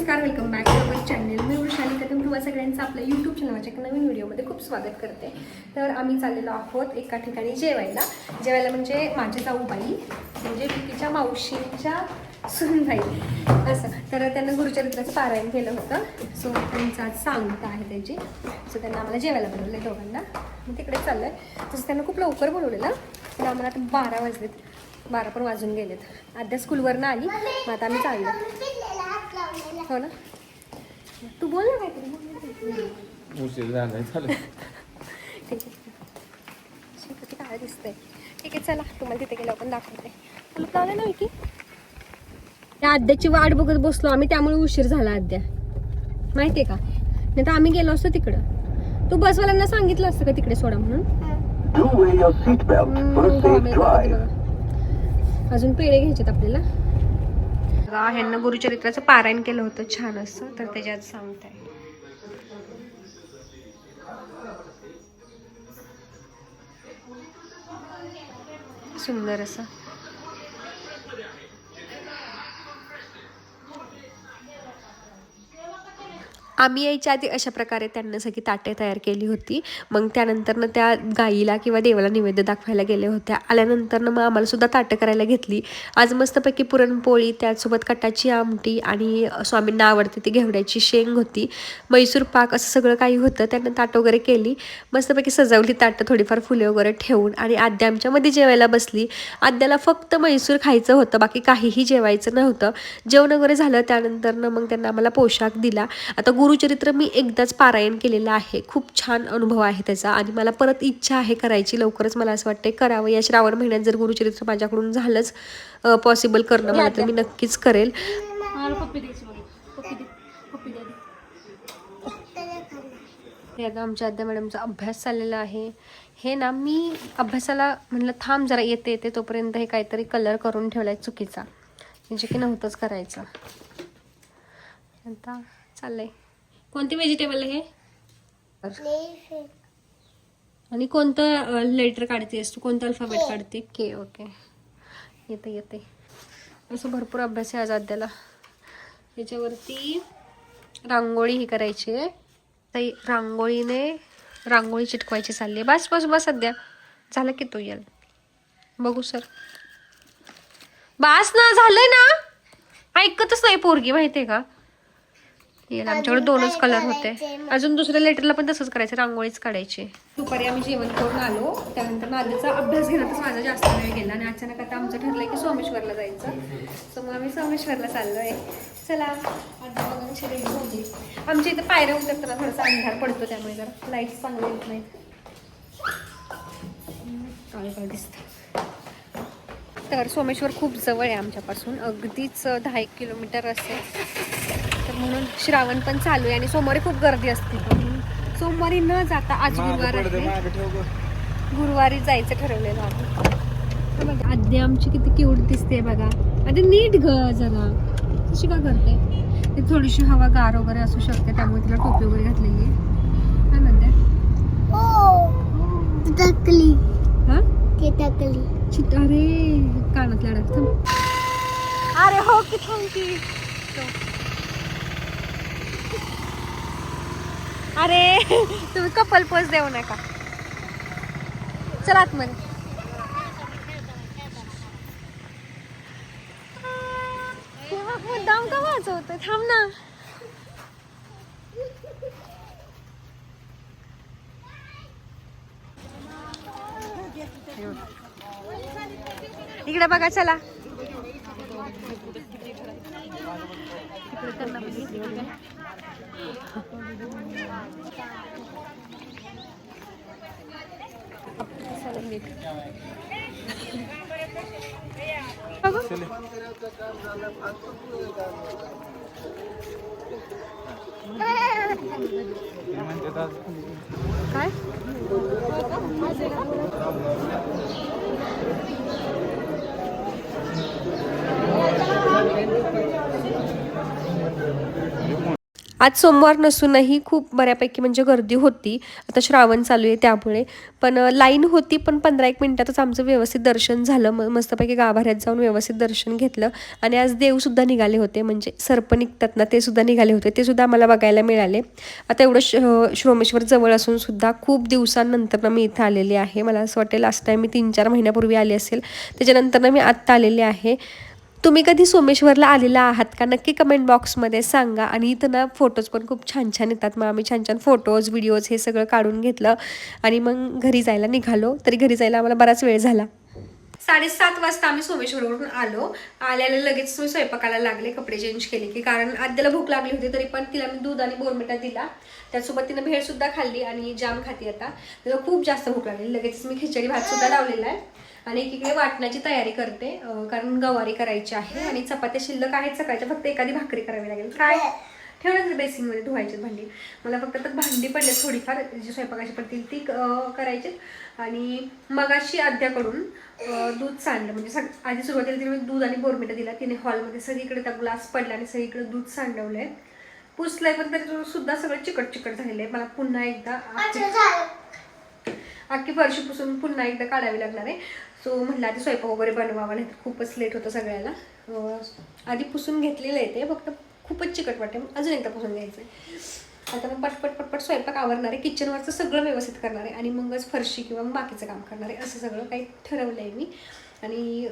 नमस्कार, welcome back to our channel. मी वृषाली कदम तुम्हा सगळ्यांचं आपल्या यूट्यूब चॅनलच्या एक नवीन व्हिडिओमध्ये खूप स्वागत करते. तर आम्ही चाललेलो आहोत एका ठिकाणी जेवायला म्हणजे माझी जाऊबाई म्हणजे विकीच्या मावशींच्या सुनबाई असं. तर त्यांना गुरुचरित्राचं पारायण केलं होतं. सो त्यांचा आज सांगता आहे त्याची. सो त्यांना आम्हाला जेवायला बोलवलं आहे दोघांना. मग तिकडे चाललं आहे. तसं त्यांना खूप लवकर बोलवलेलं पण आम्हाला आता 12 वाजलेत. 12 पण वाजून गेलेत. आद्या स्कूलवरनं आली, मग आता आम्ही चाललो. हो ना, तू बोल ना काहीतरी. उशीर झालाय. चालेल. ठीक आहे. किती काय दिसतंय. ठीक आहे, चला तुम्हाला तिथे गेलं आपण दाखवते. तुला लावलं ना की त्या आद्याची वाट बघत बसलो आम्ही, त्यामुळे उशीर झाला. आद्या माहितीये का, नाही तर आम्ही गेलो असतो तिकडं. तू बसवाल्यांना सांगितलं असतं का तिकडे सोडा म्हणून. अजून पेढे घ्यायचेत आपल्याला. ह्यांना गुरुचरित्राचं पारायण केलं होतं छान असं, तर त्याच्यात सांगताय. सुंदर असं आम्ही यायच्या आधी अशा प्रकारे त्यांना सगळी ताटे तयार केली होती. मग त्यानंतरनं त्या गाईला किंवा देवाला नैवेद्य दाखवायला गेल्या होत्या. आल्यानंतरनं मग आम्हाला सुद्धा ताटं करायला घेतली. आज मस्तपैकी पुरणपोळी, त्याचसोबत कटाची आमटी आणि स्वामींना आवडते ती घेवड्याची शेंग होती, मैसूर पाक, असं सगळं काही होतं. त्यांना ताटं वगैरे केली, मस्तपैकी सजवली ताटं, थोडीफार फुले वगैरे ठेवून. आणि आद्या आमच्यामध्ये जेवायला बसली. आद्याला फक्त मैसूर खायचं होतं, बाकी काहीही जेवायचं नव्हतं. जेवण वगैरे झालं त्यानंतरनं मग त्यांना आम्हाला पोशाख दिला. आता गुरुचरित्र मी एकदाच पारायण केलेलं आहे, खूप छान अनुभव आहे त्याचा. आणि मला परत इच्छा आहे करायची. लवकरच मला असं वाटतं करावं. या श्रावण महिन्यात जर गुरुचरित्र माझ्याकडून झालंच पॉसिबल करणं मला, तर मी नक्कीच करेल. हे आता आमच्या आद्या मॅडमचा अभ्यास चाललेला आहे. हे ना, मी अभ्यासाला म्हणलं थांब जरा, येते तोपर्यंत हे काहीतरी कलर करून ठेवलाय चुकीचा, म्हणजे की नव्हतंच करायचं. आता चाललंय. कोणते व्हेजिटेबल आहे हे? आणि कोणतं लेटर काढतेस तू, कोणतं अल्फाबेट काढते? के. ओके, येते. असं भरपूर अभ्यास आहे आज आद्याला. त्याच्यावरती रांगोळी ही करायची आहे. रांगोळीने रांगोळी चिटकवायची चालली. बस सध्या झालं की तो येईल बघू सर. बास ना, झालंय ना, ऐकतच नाही पोरगी, माहितीये का. येईल. आमच्याकडे 2च कलर होते. अजून दुसऱ्या लेटरला पण तसंच करायचं, रांगोळीच काढायची. दुपारी आम्ही जेवण करून आलो. त्यानंतर नादीचा अभ्यास घेण्यातच माझा जास्त वेळ गेला. आणि अचानक आता आमचं ठरलंय की सोमेश्वरला जायचं. सो मग आम्ही सोमेश्वरला चाललोय. चला आता बघा कशी रेडी होती. आमच्या इथं पायऱ्या उतरताना थोडासा अंधार पडतो, त्यामुळे जरा लाईट चांगले येत नाहीत, काळं दिसतं. तर सोमेश्वर खूप जवळ आहे आमच्यापासून, अगदीच 10-1 किलोमीटर असेल. तर म्हणून श्रावण पण चालू आहे आणि सोमवारी खूप गर्दी असते. सोमवारी न जाता आज गुरुवार आहे, गुरुवारी जायचं ठरवलेलं आहे. बघा आद्या आमची किती क्यूट दिसते बघा. आधी नीट जरा कशी का करते. ती थोडीशी हवा गार वगैरे असू शकते, त्यामुळे तिला टोपी वगैरे घातलेली आहे. काय म्हणते? अरे कानातल्या अडकत. अरे हो की थांबती. अरे तुम्ही कपल पोज देऊ नका. चला आतमध्ये. मुद्दाम का वाजवतोय, थांब ना. इकडे बघा, चला. काय आज सोमवार नसूनही खूप बऱ्यापैकी म्हणजे गर्दी होती. आता श्रावण चालू आहे त्यामुळे. पण लाईन होती, पण 15-1 मिनिटातच आमचं व्यवस्थित दर्शन झालं. मस्तपैकी गाभाऱ्यात जाऊन व्यवस्थित दर्शन घेतलं. आणि आज देवसुद्धा निघाले होते, म्हणजे सर्प निघतात ना, ते सुद्धा निघाले होते. ते सुद्धा आम्हाला बघायला मिळाले. आता एवढं श्रोमेश्वर जवळ असून सुद्धा खूप दिवसांनंतर मी इथं आलेली आहे. मला असं वाटतं लास्ट टाईम मी 3-4 महिन्यापूर्वी आली असेल. त्याच्यानंतर मी आत्ता आलेले आहे. तुम्ही कधी सोमेश्वरला आलेला आहात का? नक्की कमेंट बॉक्समध्ये सांगा. आणि इथं ना फोटोज पण खूप छान छान येतात. मग आम्ही छान छान फोटोज व्हिडिओज हे सगळं काढून घेतलं आणि मग घरी जायला निघालो. तरी घरी जायला आम्हाला बराच वेळ झाला. 7:30 वाजता आम्ही सोमेश्वरवरून आल्याला लगेच मी स्वयंपाकाला लागले, कपडे चेंज केले की, कारण आद्याला भूक लागली होती. तरी पण तिला मी दूध आणि बोरमिटा दिला. त्यासोबत तिनं भेळ सुद्धा खाल्ली आणि जाम खाती. आता तिला खूप जास्त भूक लागली. लगेच मी खिचडी भात सुद्धा लावलेला आहे आणि एकीकडे वाटण्याची तयारी करते, कारण गवारी करायची आहे आणि चपात्या शिल्लक आहेत सकाळच्या. फक्त एखादी भाकरी करावी लागेल. काय ठेवण्याचं बेसिनमध्ये धुवायची भांडी. मला फक्त तर भांडी पडले थोडीफार, जी स्वयंपाकाची पडतील ती करायची. आणि मगाशी आद्याकडून दूध सांडलं, म्हणजे आधी सुरुवातीला तिने दूध आणि बोरमिटा दिला. तिने हॉलमध्ये सगळीकडे त्या ग्लास पडला आणि सगळीकडे दूध सांडवलंय, पुसलंय, पण तरी सुद्धा सगळं चिकट चिकट झालेलं आहे. मला पुन्हा एकदा अख्खी फरशी पुसून पुन्हा एकदा काढावी लागणार आहे. सो म्हटलं आधी स्वयंपाक वगैरे बनवावा, नाही तर खूपच लेट होतं सगळ्याला. आधी पुसून घेतलेलं आहे ते, फक्त खूपच चिकट वाटते, अजून एकदा पुसून घ्यायचं आहे. आता मग पटपट स्वयंपाक आवरणार आहे, किचनवरचं सगळं व्यवस्थित करणार आहे आणि मगच फरशी किंवा बाकीचं काम करणार आहे. असं सगळं काही ठरवलं आहे मी. आणि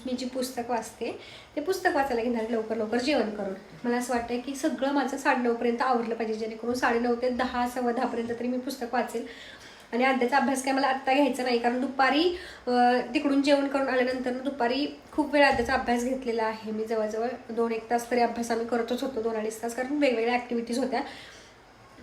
मी जी पुस्तक वाचते ते पुस्तक वाचायला घेणार आहे लवकर लवकर जेवण करून. मला असं वाटतं की सगळं माझं 9:30पर्यंत आवरलं पाहिजे, जेणेकरून 9:30 ते 10, 10:15पर्यंत तरी मी पुस्तक वाचेल. आणि अध्याचा अभ्यास काय मला आत्ता घ्यायचा नाही, कारण दुपारी तिकडून जेवण करून आल्यानंतर दुपारी खूप वेळ अध्याचा अभ्यास घेतलेला आहे मी. जवळजवळ 2-1 तास तरी अभ्यास आम्ही करतच होतो, 2-2.5 तास, कारण वेगवेगळ्या ॲक्टिव्हिटीज होत्या,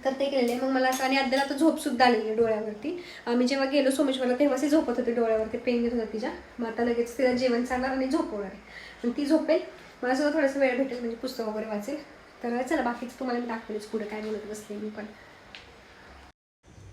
तर ते केलेले. मग मला असं, आणि अद्याला तर झोपसुद्धा आलेली आहे डोळ्यावरती. आम्ही जेव्हा गेलो सोमेश्वरला तेव्हाच झोपत होते, डोळ्यावरती पेन येत होता तिच्या. मग आता लगेच तिला जेवण चालणार आणि झोपवणार आहे. मग ती झोपेल, मला सुद्धा थोडासा वेळ भेटेल, म्हणजे पुस्तक वगैरे वाचेल. तर चला, बाकीचं तुम्हाला मी दाखवलेच पुढे काय बोलत बसले मी. पण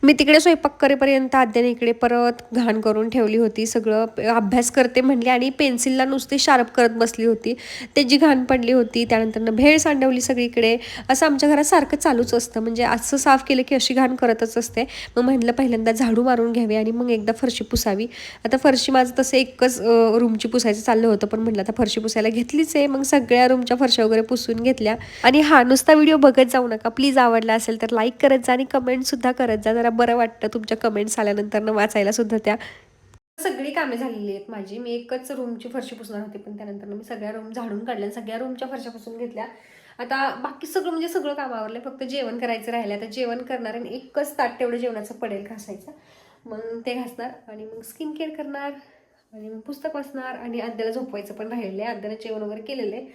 मी तिकडे स्वयंपाक करेपर्यंत आद्याने इकडे परत घाण करून ठेवली होती. सगळं अभ्यास करते म्हणली आणि पेन्सिलला नुसती शार्प करत बसली होती. त्याची घाण पडली होती. त्यानंतरनं भेळ सांडवली सगळीकडे. असं आमच्या घरात सारखं चालूच असतं, म्हणजे असं साफ केलं की अशी घाण करतच असते. मग म्हटलं पहिल्यांदा झाडू मारून घ्यावी आणि मग एकदा फरशी पुसावी. आता फरशी माझं तसं एकच रूमची पुसायचं चाललं होतं, पण म्हटलं आता फरशी पुसायला घेतलीच आहे. मग सगळ्या रूमच्या फरशा वगैरे पुसून घेतल्या. आणि हा नुसता व्हिडिओ बघत जाऊ नका प्लीज. आवडला असेल तर लाईक करत जा आणि कमेंटसुद्धा करत जा. जरा बरं वाटतं तुमच्या कमेंट्स आल्यानंतर वाचायला सुद्धा. त्या सगळी कामे झालेली आहेत माझी. मी एकच रूमची फरशी पुसणार होती, पण त्यानंतर मी सगळ्या रूम झाडून काढल्या, सगळ्या रूमच्या फरशा पुसून घेतल्या. आता बाकी सगळं म्हणजे सगळं काम आवरलं, फक्त जेवण करायचं राहिलं. आता जेवण करणार आणि एकच ताट तेवढं जेवणाचं पडेल घासायचं, मग ते घासणार आणि मग स्किन केअर करणार आणि मग पुस्तक वाचणार. आणि अद्याला झोपवायचं पण राहिलेलं आहे. अद्याला जेवण वगैरे केलेलं आहे,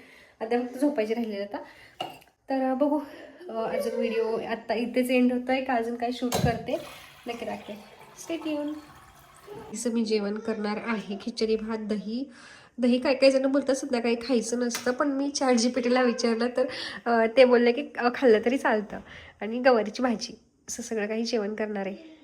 अद्या फक्त झोपायचे राहिलेलं आता. तर बघू अजून व्हिडिओ आत्ता इथेच एंड होतो आहे का अजून काही शूट करते नक्की दाखवे. Stay tune. असं मी जेवण करणार आहे, खिचडी भात, दही. दही काही काही जण बोलतात संध्याकाळी खायचं नसतं, पण मी ChatGPTला विचारलं तर ते बोलले की खाल्लं तरी चालतं. आणि गवारीची भाजी, असं सगळं काही जेवण करणार आहे.